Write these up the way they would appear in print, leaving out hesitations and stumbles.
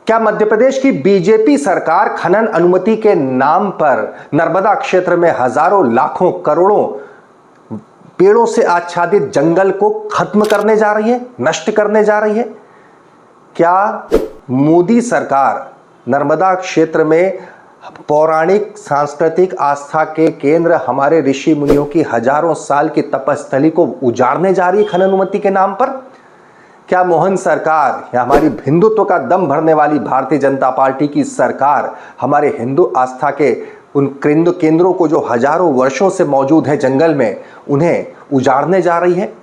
क्या मध्य प्रदेश की बीजेपी सरकार खनन अनुमति के नाम पर नर्मदा क्षेत्र में हजारों लाखों करोड़ों पेड़ों से आच्छादित जंगल को खत्म करने जा रही है, नष्ट करने जा रही है? क्या मोदी सरकार नर्मदा क्षेत्र में पौराणिक सांस्कृतिक आस्था के केंद्र हमारे ऋषि मुनियों की हजारों साल की तपस्थली को उजाड़ने जा रही है खनन अनुमति के नाम पर? क्या मोहन सरकार या हमारी हिंदुत्व का दम भरने वाली भारतीय जनता पार्टी की सरकार हमारे हिंदू आस्था के उन केंद्रों को जो हजारों वर्षों से मौजूद है जंगल में, उन्हें उजाड़ने जा रही है?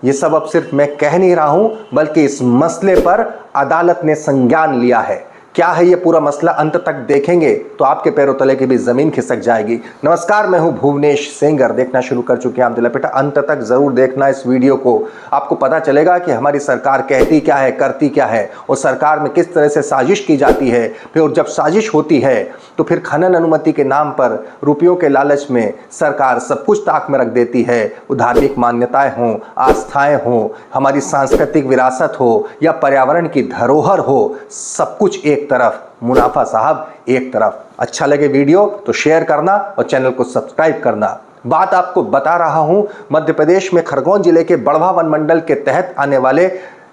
ये सब अब सिर्फ मैं कह नहीं रहा हूं, बल्कि इस मसले पर अदालत ने संज्ञान लिया है। क्या है ये पूरा मसला, अंत तक देखेंगे तो आपके पैरों तले की भी जमीन खिसक जाएगी। नमस्कार, मैं हूं भुवनेश सेंगर। देखना शुरू कर चुके हैं आप बेटा, अंत तक जरूर देखना इस वीडियो को। आपको पता चलेगा कि हमारी सरकार कहती क्या है, करती क्या है, और सरकार में किस तरह से साजिश की जाती है। फिर जब साजिश होती है तो फिर खनन अनुमति के नाम पर रुपयों के लालच में सरकार सब कुछ ताक में रख देती है। वो धार्मिक मान्यताएं हों, आस्थाएं हों, हमारी सांस्कृतिक विरासत हो या पर्यावरण की धरोहर हो, सब कुछ एक तरफ, मुनाफा साहब एक तरफ। अच्छा लगे वीडियो तो शेयर करना और चैनल को सब्सक्राइब करना। बात आपको बता रहा हूं, मध्य प्रदेश में खरगोन जिले के बड़वा वन मंडल के तहत आने वाले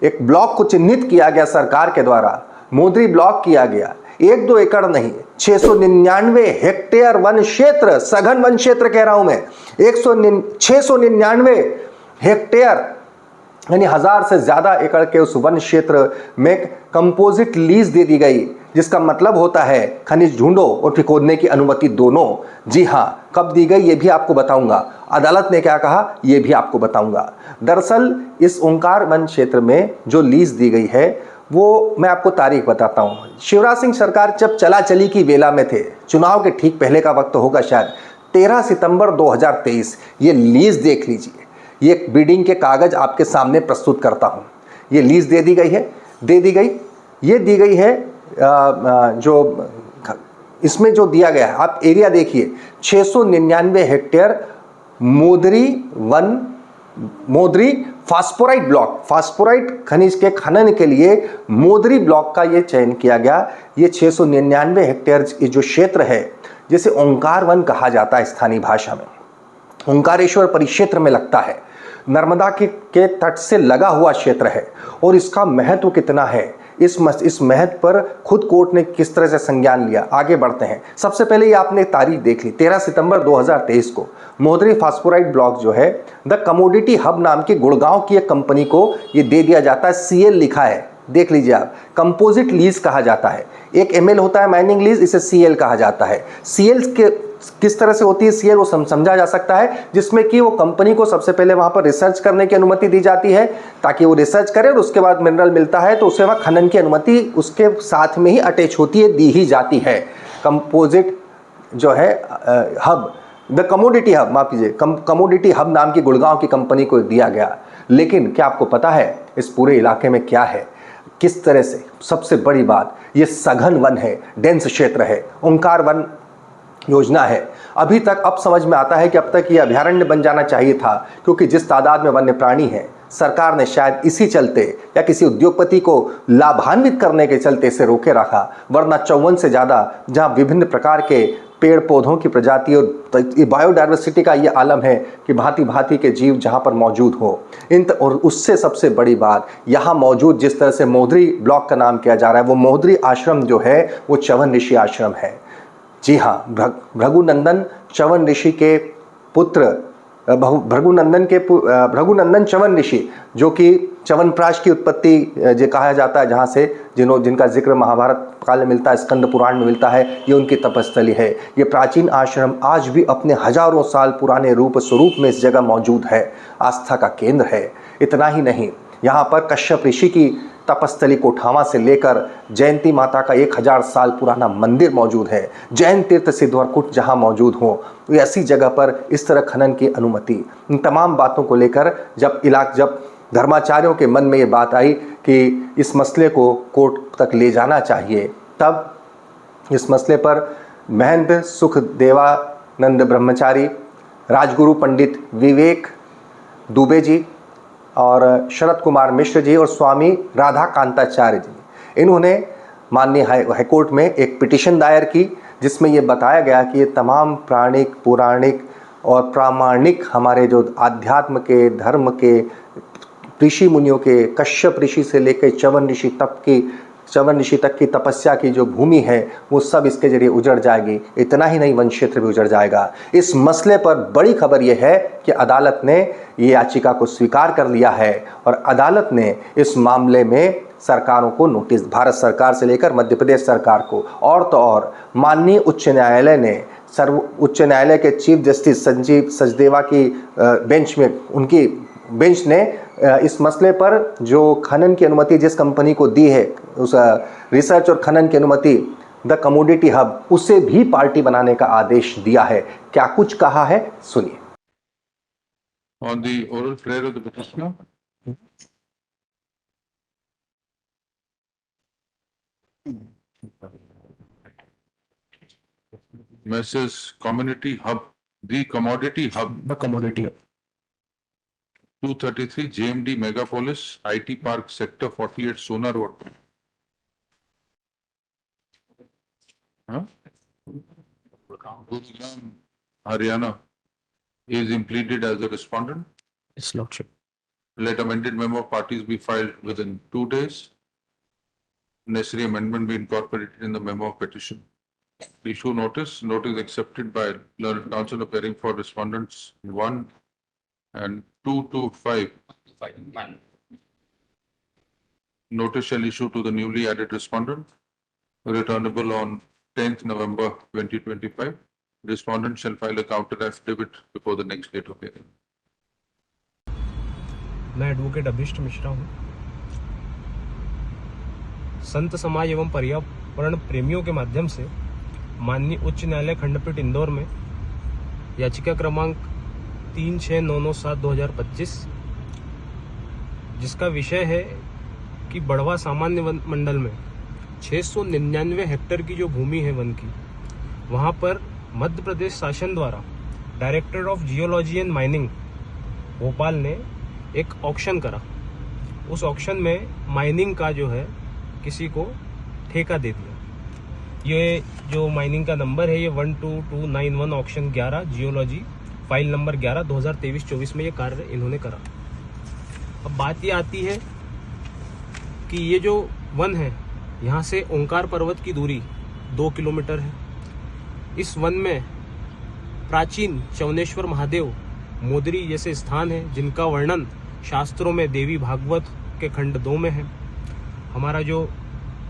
एक ब्लॉक को चिन्हित किया गया सरकार के द्वारा। मोदरी ब्लॉक किया गया। 1-2 एकड़ नहीं, 699 हेक्टेयर वन क्षेत्र, सघन वन क्षेत्र कह रहा हूं मैं। 699 हेक्टेयर यानी 1000 से ज्यादा एकड़ के उस वन क्षेत्र में कंपोजिट लीज दे दी गई, जिसका मतलब होता है खनिज ढूंढो और फिर खोदने की अनुमति दोनों। जी हां, कब दी गई ये भी आपको बताऊंगा। अदालत ने क्या कहा ये भी आपको बताऊंगा। दरअसल इस ओंकार वन क्षेत्र में जो लीज दी गई है वो मैं आपको तारीख बताता हूं। शिवराज सिंह सरकार जब चला चली की वेला में थे, चुनाव के ठीक पहले का वक्त होगा शायद, 13 सितंबर 2023। ये लीज देख लीजिए, ये बिडिंग के कागज आपके सामने प्रस्तुत करता हूं। ये लीज दे दी गई है, ये दी गई है जो इसमें जो दिया गया है, आप एरिया देखिए, 699 हेक्टेयर मोदरी फास्फोराइट ब्लॉक, फास्फोराइट खनिज के खनन के लिए मोदरी ब्लॉक का ये चयन किया गया। ये 699 हेक्टेयर जो क्षेत्र है, जिसे ओंकार वन कहा जाता है स्थानीय भाषा में, ओंकारेश्वर परिक्षेत्र में लगता है, नर्मदा के तट से लगा हुआ क्षेत्र है। और इसका महत्व कितना है, इस महत्व पर खुद कोर्ट ने किस तरह से संज्ञान लिया, आगे बढ़ते हैं। सबसे पहले ये आपने तारीख देख ली, 13 सितंबर 2023 को मोदरी फास्फोराइट ब्लॉक जो है द कमोडिटी हब नाम की गुड़गांव की एक कंपनी को ये दे दिया जाता है। सीएल लिखा है, देख लीजिए आप, कंपोजिट लीज कहा जाता है। एक एमएल होता है माइनिंग लीज, इसे सीएल कहा जाता है। सीएल के किस तरह से होती है सीएल, वो समझा जा सकता है, जिसमें कि वो कंपनी को सबसे पहले वहां पर रिसर्च करने की अनुमति दी जाती है, ताकि वो रिसर्च करे और उसके बाद मिनरल मिलता है तो उसे वहां खनन की अनुमति उसके साथ में ही अटैच होती है, दी ही जाती है। कंपोजिट जो है हब, द कमोडिटी हब, माफ कीजिए, कमोडिटी हब नाम की गुड़गांव की कंपनी को दिया गया। लेकिन क्या आपको पता है इस पूरे इलाके में क्या है, किस तरह से? सबसे बड़ी बात, ये सघन वन है, डेंस क्षेत्र है, ओंकार वन योजना है। अभी तक अब समझ में आता है कि अब तक ये अभयारण्य बन जाना चाहिए था, क्योंकि जिस तादाद में वन्य प्राणी हैं, सरकार ने शायद इसी चलते या किसी उद्योगपति को लाभान्वित करने के चलते इसे रोके रखा। वरना 54 से ज़्यादा जहाँ विभिन्न प्रकार के पेड़ पौधों की प्रजाति और बायोडाइवर्सिटी का ये आलम है कि भांति भांति के जीव जहाँ पर मौजूद हो। और उससे सबसे बड़ी बात, यहाँ मौजूद जिस तरह से मोदरी ब्लॉक का नाम किया जा रहा है, वो मोदरी आश्रम जो है वो च्यवन ऋषि आश्रम है। जी हाँ, भृगुनंदन च्यवन ऋषि के पुत्र, भृगुनंदन च्यवन ऋषि, जो कि च्यवनप्राश की उत्पत्ति जो कहा जाता है, जहाँ से जिनका जिक्र महाभारत काल में मिलता है, स्कंद पुराण में मिलता है, ये उनकी तपस्थली है। ये प्राचीन आश्रम आज भी अपने हजारों साल पुराने रूप स्वरूप में इस जगह मौजूद है, आस्था का केंद्र है। इतना ही नहीं, यहाँ पर कश्यप ऋषि की तपस्थली कोठावा से लेकर जयंती माता का 1000 साल पुराना मंदिर मौजूद है। जैन तीर्थ सिद्धवर कुट जहाँ मौजूद हो, ऐसी जगह पर इस तरह खनन की अनुमति। इन तमाम बातों को लेकर जब धर्माचार्यों के मन में ये बात आई कि इस मसले को कोर्ट तक ले जाना चाहिए, तब इस मसले पर महंत सुखदेवानंद ब्रह्मचारी, राजगुरु पंडित विवेक दुबे जी और शरद कुमार मिश्र जी और स्वामी राधा कांताचार्य जी, इन्होंने माननीय हाईकोर्ट में एक पिटीशन दायर की, जिसमें ये बताया गया कि ये तमाम प्राणिक, पौराणिक और प्रामाणिक हमारे जो आध्यात्म के, धर्म के, ऋषि मुनियों के, कश्यप ऋषि से लेकर च्यवन ऋषि तक की तपस्या की जो भूमि है वो सब इसके जरिए उजड़ जाएगी। इतना ही नहीं, वन क्षेत्र भी उजड़ जाएगा। इस मसले पर बड़ी खबर यह है कि अदालत ने ये याचिका को स्वीकार कर लिया है और अदालत ने इस मामले में सरकारों को नोटिस, भारत सरकार से लेकर मध्य प्रदेश सरकार को, और तो और माननीय उच्च न्यायालय ने उच्च न्यायालय के चीफ जस्टिस संजीव सचदेवा की बेंच में, उनकी बेंच ने इस मसले पर जो खनन की अनुमति जिस कंपनी को दी है, उस रिसर्च और खनन की अनुमति द कमोडिटी हब, उसे भी पार्टी बनाने का आदेश दिया है। क्या कुछ कहा है, सुनिए। On the oral prayer of the petitioner. Mrs. Community Hub, the Commodity Hub. The commodity. 233 JMD Megapolis, IT Park, Sector 48, Sona Road. Huh? Gurugram, Haryana is impleaded as a respondent. Yes, Lordship. Let amended memo of parties be filed within 2 days. Necessary amendment be incorporated in the memo of petition. Issue notice. Notice accepted by Learned Counsel appearing for respondents 1 and 2 to 5. Notice shall issue to the newly added respondent, returnable on 10th November 2025. Respondent shall file a counter affidavit before the next date of hearing. मैं advocate अभिष्ट मिश्रा हूँ। संत समाज एवं पर्यावरण प्रेमियों के माध्यम से माननीय उच्च न्यायालय खंडपीठ इंदौर में याचिका क्रमांक 3699/2025, जिसका विषय है कि बड़वा सामान्य वन मंडल में 699 हेक्टेयर की जो भूमि है वन की, वहां पर मध्य प्रदेश शासन द्वारा director of geology and mining Bhopal ने एक ऑक्शन करा। उस ऑक्शन में माइनिंग का जो है किसी को ठेका दे दिया। ये जो माइनिंग का नंबर है ये 12291 ऑक्शन 11 जियोलॉजी फाइल नंबर 11 2023-24 में ये कार्य इन्होंने करा। अब बात ये आती है कि ये जो वन है, यहाँ से ओंकार पर्वत की दूरी 2 किलोमीटर है। इस वन में प्राचीन चौनेश्वर महादेव, मोदरी जैसे स्थान है जिनका वर्णन शास्त्रों में देवी भागवत के खंड 2 में है। हमारा जो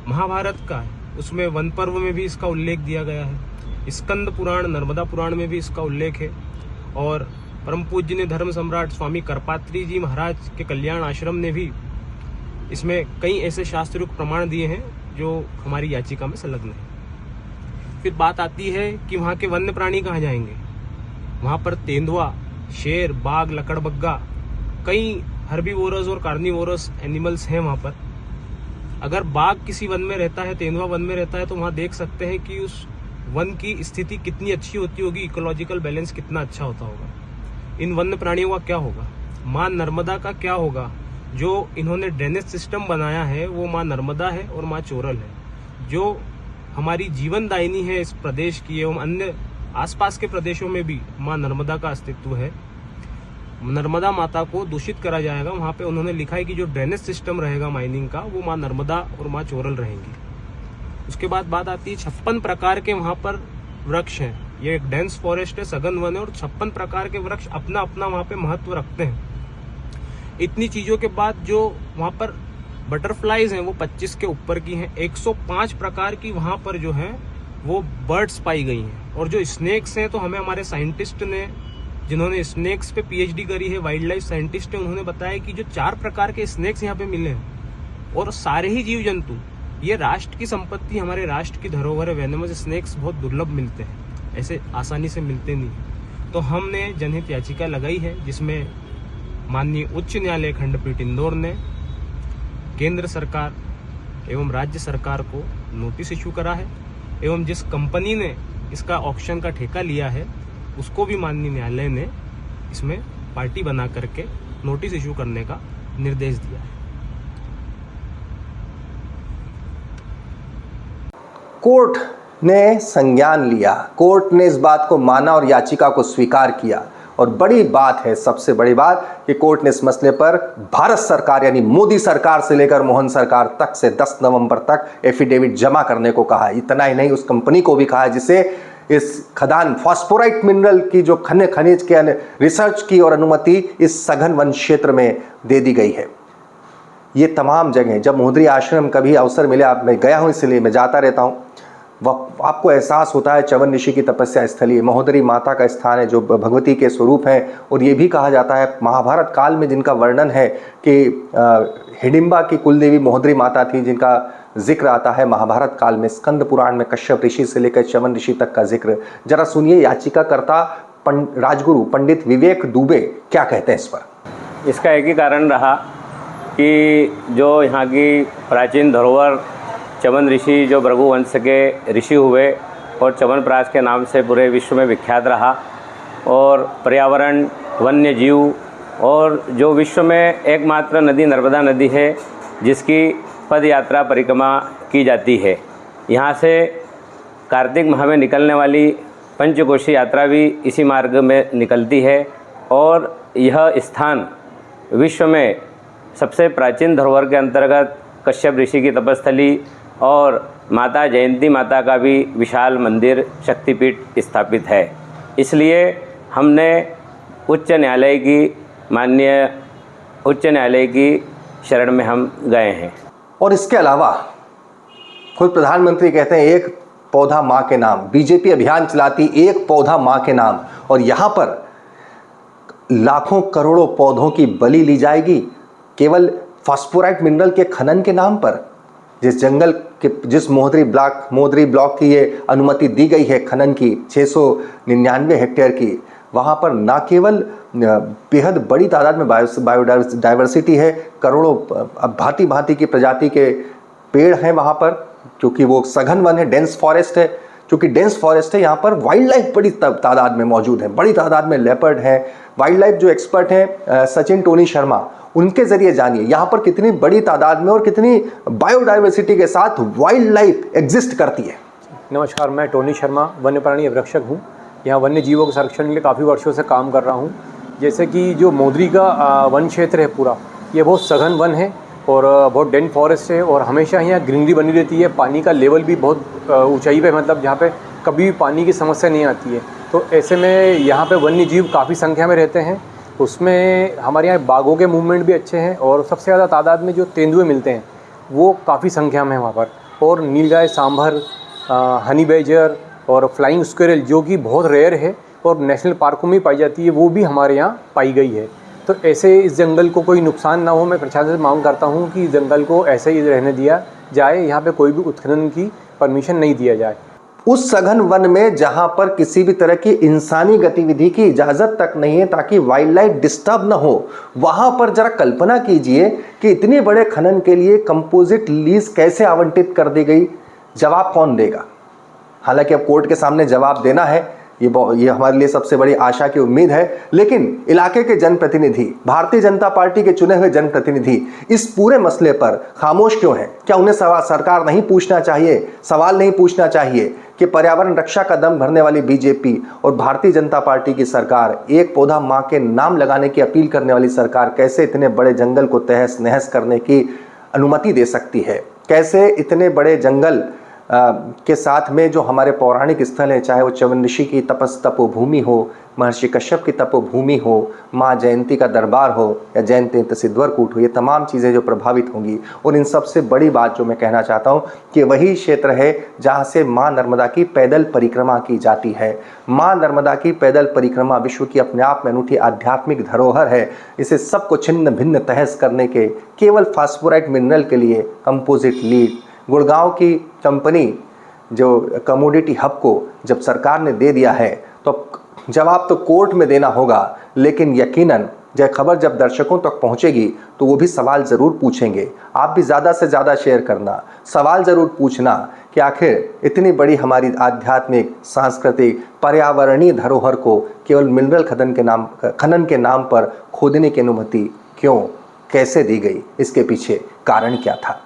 महाभारत का है उसमें वन पर्व में भी इसका उल्लेख दिया गया है। स्कंद पुराण, नर्मदा पुराण में भी इसका उल्लेख है। और परम पूज्य धर्म सम्राट स्वामी करपात्री जी महाराज के कल्याण आश्रम ने भी इसमें कई ऐसे शास्त्रोक्त प्रमाण दिए हैं जो हमारी याचिका में संलग्न है। फिर बात आती है कि वहाँ के वन्य प्राणी कहाँ जाएंगे। वहाँ पर तेंदुआ, शेर, बाघ, लकड़बग्गा, कई हर्बीवोरस और कार्निवोरस एनिमल्स हैं वहाँ पर। अगर बाघ किसी वन में रहता है, तेंदुआ वन में रहता है, तो वहाँ देख सकते हैं कि उस वन की स्थिति कितनी अच्छी होती होगी, इकोलॉजिकल बैलेंस कितना अच्छा होता होगा। इन वन्य प्राणियों का क्या होगा, माँ नर्मदा का क्या होगा। जो इन्होंने ड्रेनेज सिस्टम बनाया है वो माँ नर्मदा है और माँ चोरल है, जो हमारी जीवन दायिनी है इस प्रदेश की एवं अन्य आसपास के प्रदेशों में भी माँ नर्मदा का अस्तित्व है। नर्मदा माता को दूषित करा जाएगा। वहाँ पे उन्होंने लिखा है कि जो ड्रेनेज सिस्टम रहेगा माइनिंग का वो माँ नर्मदा और माँ चोरल रहेंगी। उसके बाद बात आती है 56 प्रकार के वहाँ पर वृक्ष हैं। ये एक डेंस फॉरेस्ट है, सघन वन है, और 56 प्रकार के वृक्ष अपना अपना वहाँ पे महत्व रखते हैं। इतनी चीजों के बाद जो वहाँ पर बटरफ्लाईज हैं वो 25 के ऊपर की हैं। 105 प्रकार की वहाँ पर जो है वो बर्ड्स पाई गई हैं। और जो स्नेक्स हैं, तो हमें हमारे साइंटिस्ट ने, जिन्होंने स्नेक्स पे पीएचडी करी है, वाइल्ड लाइफ साइंटिस्ट है, उन्होंने बताया कि जो 4 प्रकार के स्नेक्स यहाँ पे मिले हैं और सारे ही जीव जंतु, ये राष्ट्र की संपत्ति, हमारे राष्ट्र की धरोहर है। वेनमस स्नेक्स बहुत दुर्लभ मिलते हैं, ऐसे आसानी से मिलते नहीं। तो हमने जनहित याचिका लगाई है जिसमें माननीय उच्च न्यायालय खंडपीठ इंदौर ने केंद्र सरकार एवं राज्य सरकार को नोटिस इशू करा है, एवं जिस कंपनी ने इसका ऑक्शन का ठेका लिया है उसको भी माननीय न्यायालय ने इसमें पार्टी बना करके नोटिस इशू करने का निर्देश दिया है। कोर्ट ने संज्ञान लिया, कोर्ट ने इस बात को माना और याचिका को स्वीकार किया। और बड़ी बात है, सबसे बड़ी बात, कि कोर्ट ने इस मसले पर भारत सरकार यानी मोदी सरकार से लेकर मोहन सरकार तक से 10 नवंबर तक एफिडेविट जमा करने को कहा। इतना ही नहीं, उस कंपनी को भी कहा जिसे इस खदान फास्फोराइट मिनरल की जो खनिज के रिसर्च की और अनुमति इस सघन वन क्षेत्र में दे दी गई है। ये तमाम जगह, जब मोहद्री आश्रम कभी अवसर मिले, आप मैं गया हूँ इसलिए मैं जाता रहता हूँ, वह आपको एहसास होता है च्यवन ऋषि की तपस्या स्थली महोदरी माता का स्थान है जो भगवती के स्वरूप हैं। और ये भी कहा जाता है महाभारत काल में जिनका वर्णन है कि हिडिंबा की कुलदेवी महोदरी माता थी, जिनका जिक्र आता है महाभारत काल में, स्कंद पुराण में कश्यप ऋषि से लेकर च्यवन ऋषि तक का जिक्र। जरा सुनिए याचिकाकर्ता राजगुरु पंडित विवेक दुबे क्या कहते हैं इस पर। इसका एक ही कारण रहा कि जो यहाँ की प्राचीन धरोहर च्यवन ऋषि जो भृगु वंश के ऋषि हुए और च्यवनप्राश के नाम से पूरे विश्व में विख्यात रहा, और पर्यावरण, वन्य जीव, और जो विश्व में एकमात्र नदी नर्मदा नदी है जिसकी पद यात्रा परिक्रमा की जाती है। यहाँ से कार्तिक माह में निकलने वाली पंचकोशी यात्रा भी इसी मार्ग में निकलती है। और यह स्थान विश्व में सबसे प्राचीन धरोहर के अंतर्गत कश्यप ऋषि की तपस्थली और माता जयंती माता का भी विशाल मंदिर शक्तिपीठ स्थापित है। इसलिए हमने माननीय उच्च न्यायालय की शरण में हम गए हैं। और इसके अलावा खुद प्रधानमंत्री कहते हैं एक पौधा माँ के नाम, बीजेपी अभियान चलाती एक पौधा माँ के नाम, और यहाँ पर लाखों करोड़ों पौधों की बलि ली जाएगी केवल फास्फोराइट मिनरल के खनन के नाम पर। जिस जंगल के, जिस मोहद्री ब्लॉक की ये अनुमति दी गई है खनन की 699 हेक्टेयर की, वहाँ पर ना केवल बेहद बड़ी तादाद में बायोडाइवर्सिटी है, करोड़ों भांति भांति की प्रजाति के पेड़ हैं वहाँ पर, क्योंकि वो सघन वन है, डेंस फॉरेस्ट है। क्योंकि डेंस फॉरेस्ट है, यहाँ पर वाइल्ड लाइफ बड़ी तादाद में मौजूद है, बड़ी तादाद में लेपर्ड है। वाइल्ड लाइफ जो एक्सपर्ट हैं सचिन टोनी शर्मा, उनके जरिए जानिए यहाँ पर कितनी बड़ी तादाद में और कितनी बायोडाइवर्सिटी के साथ वाइल्ड लाइफ एग्जिस्ट करती है। नमस्कार, मैं टोनी शर्मा वन्य प्राणी अभिरक्षक हूँ। यहाँ वन्य जीवों के संरक्षण के लिए काफ़ी वर्षों से काम कर रहा हूँ। जैसे कि जो मोहद्री का वन क्षेत्र है पूरा, ये बहुत सघन वन है और बहुत डेंस फॉरेस्ट है, और हमेशा यहाँ ग्रीनरी बनी रहती है। पानी का लेवल भी बहुत ऊंचाई पे, मतलब जहाँ पे कभी भी पानी की समस्या नहीं आती है। तो ऐसे में यहाँ पे वन्य जीव काफ़ी संख्या में रहते हैं। उसमें हमारे यहाँ बाघों के मूवमेंट भी अच्छे हैं, और सबसे ज़्यादा तादाद में जो तेंदुए मिलते हैं वो काफ़ी संख्या में है वहाँ पर। और नीलगाय, सांभर, हनी बैजर और फ्लाइंग स्क्वेरल जो कि बहुत रेयर है और नेशनल पार्कों में पाई जाती है, वो भी हमारे यहाँ पाई गई है। तो ऐसे इस जंगल को कोई नुकसान ना हो, मैं प्रशासन से मांग करता हूँ कि जंगल को ऐसे ही रहने दिया जाए, यहाँ पे कोई भी उत्खनन की परमिशन नहीं दिया जाए। उस सघन वन में जहां पर किसी भी तरह की इंसानी गतिविधि की इजाजत तक नहीं है ताकि वाइल्ड लाइफ डिस्टर्ब ना हो, वहां पर जरा कल्पना कीजिए कि इतने बड़े खनन के लिए कंपोजिट लीज कैसे आवंटित कर दी गई। जवाब कौन देगा? हालांकि अब कोर्ट के सामने जवाब देना है, ये हमारे लिए सबसे बड़ी आशा की उम्मीद है। लेकिन इलाके के जनप्रतिनिधि, भारतीय जनता पार्टी के चुने हुए जनप्रतिनिधि इस पूरे मसले पर खामोश क्यों हैं? क्या उन्हें सरकार नहीं पूछना चाहिए, सवाल नहीं पूछना चाहिए कि पर्यावरण रक्षा का दम भरने वाली बीजेपी और भारतीय जनता पार्टी की सरकार, एक पौधा माँ के नाम लगाने की अपील करने वाली सरकार, कैसे इतने बड़े जंगल को तहस नहस करने की अनुमति दे सकती है? कैसे इतने बड़े जंगल के साथ में जो हमारे पौराणिक स्थल है, चाहे वो च्यवन ऋषि की तपोभूमि हो, महर्षि कश्यप की तपोभूमि हो, माँ जयंती का दरबार हो या जयंती सिद्धवरकूट हो, ये तमाम चीज़ें जो प्रभावित होंगी। और इन सबसे बड़ी बात जो मैं कहना चाहता हूँ कि वही क्षेत्र है जहाँ से माँ नर्मदा की पैदल परिक्रमा की जाती है। माँ नर्मदा की पैदल परिक्रमा विश्व की अपने आप में अनूठी आध्यात्मिक धरोहर है। इसे सबको छिन्न भिन्न तहस करने के केवल फास्फोराइट मिनरल के लिए कंपोजिट लीड गुड़गांव की कंपनी जो कमोडिटी हब को जब सरकार ने दे दिया है, तो जवाब तो कोर्ट में देना होगा। लेकिन यकीनन खबर जब दर्शकों तक पहुंचेगी तो वो भी सवाल ज़रूर पूछेंगे। आप भी ज़्यादा से ज़्यादा शेयर करना, सवाल ज़रूर पूछना कि आखिर इतनी बड़ी हमारी आध्यात्मिक, सांस्कृतिक, पर्यावरणीय धरोहर को केवल मिनरल खनन के नाम पर खोदने की अनुमति क्यों, कैसे दी गई? इसके पीछे कारण क्या था?